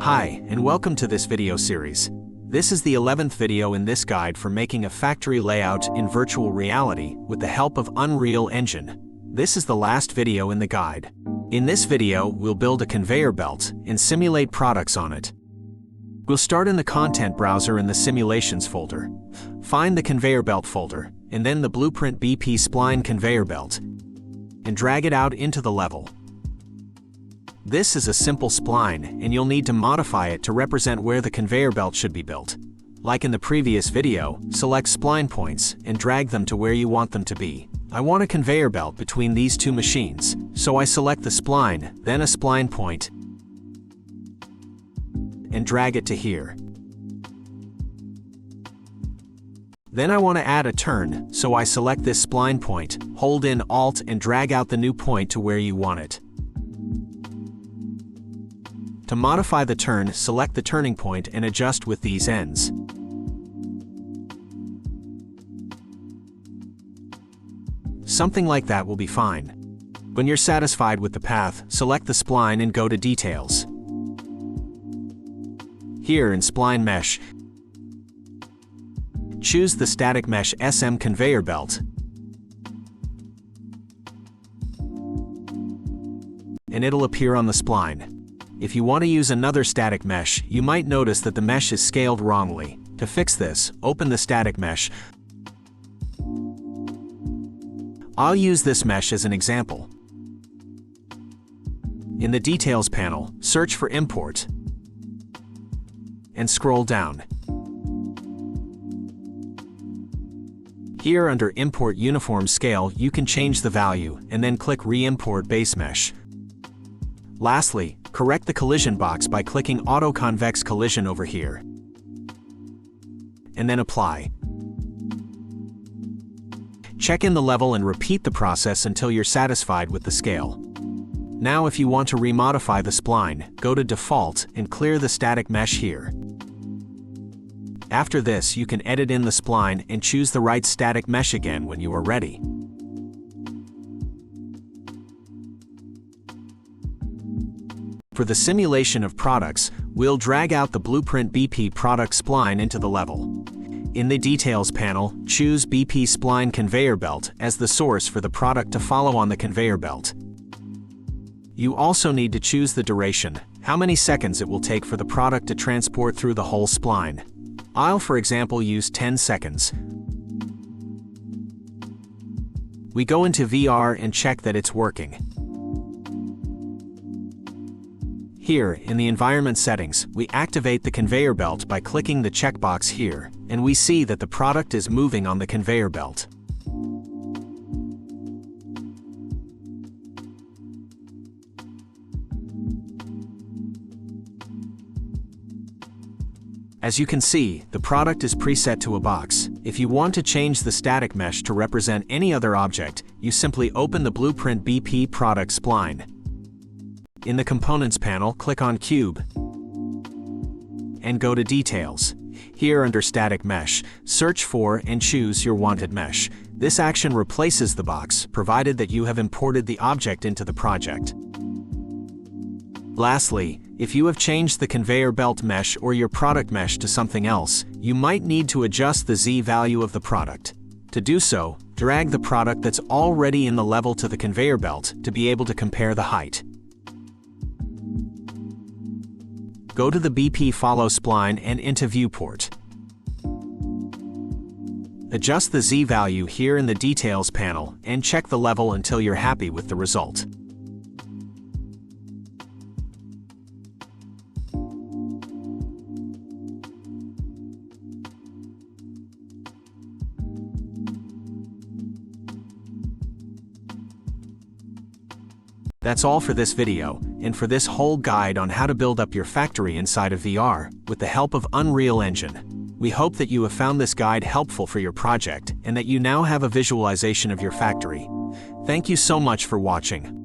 Hi, and welcome to this video series. This is the 11th video in this guide for making a factory layout in virtual reality with the help of Unreal Engine. This is the last video in the guide. In this video, we'll build a conveyor belt and simulate products on it. We'll start in the content browser in the simulations folder. Find the conveyor belt folder, and then the blueprint BP spline conveyor belt, and drag it out into the level. This is a simple spline, and you'll need to modify it to represent where the conveyor belt should be built. Like in the previous video, select spline points and drag them to where you want them to be. I want a conveyor belt between these two machines, so I select the spline, then a spline point, and drag it to here. Then I want to add a turn, so I select this spline point, hold in Alt and drag out the new point to where you want it. To modify the turn, select the turning point and adjust with these ends. Something like that will be fine. When you're satisfied with the path, select the spline and go to Details. Here in Spline Mesh, choose the Static Mesh SM conveyor belt, and it'll appear on the spline. If you want to use another static mesh, you might notice that the mesh is scaled wrongly. To fix this, open the static mesh. I'll use this mesh as an example. In the Details panel, search for Import, and scroll down. Here under Import Uniform Scale, you can change the value, and then click Re-import Base Mesh. Lastly, correct the collision box by clicking Auto Convex Collision over here, and then Apply. Check in the level and repeat the process until you're satisfied with the scale. Now if you want to remodify the spline, go to Default and clear the static mesh here. After this, you can edit in the spline and choose the right static mesh again when you are ready. For the simulation of products, we'll drag out the blueprint BP product spline into the level. In the Details panel, choose BP spline conveyor belt as the source for the product to follow on the conveyor belt. You also need to choose the duration, how many seconds it will take for the product to transport through the whole spline. I'll, for example, use 10 seconds. We go into VR and check that it's working. Here, in the environment settings, we activate the conveyor belt by clicking the checkbox here, and we see that the product is moving on the conveyor belt. As you can see, the product is preset to a box. If you want to change the static mesh to represent any other object, you simply open the Blueprint BP product spline. In the Components panel, click on Cube and go to Details. Here under Static Mesh, search for and choose your wanted mesh. This action replaces the box, provided that you have imported the object into the project. Lastly, if you have changed the conveyor belt mesh or your product mesh to something else, you might need to adjust the Z value of the product. To do so, drag the product that's already in the level to the conveyor belt to be able to compare the height. Go to the BP Follow spline and into Viewport. Adjust the Z value here in the Details panel and check the level until you're happy with the result. That's all for this video, and for this whole guide on how to build up your factory inside of VR with the help of Unreal Engine. We hope that you have found this guide helpful for your project and that you now have a visualization of your factory. Thank you so much for watching.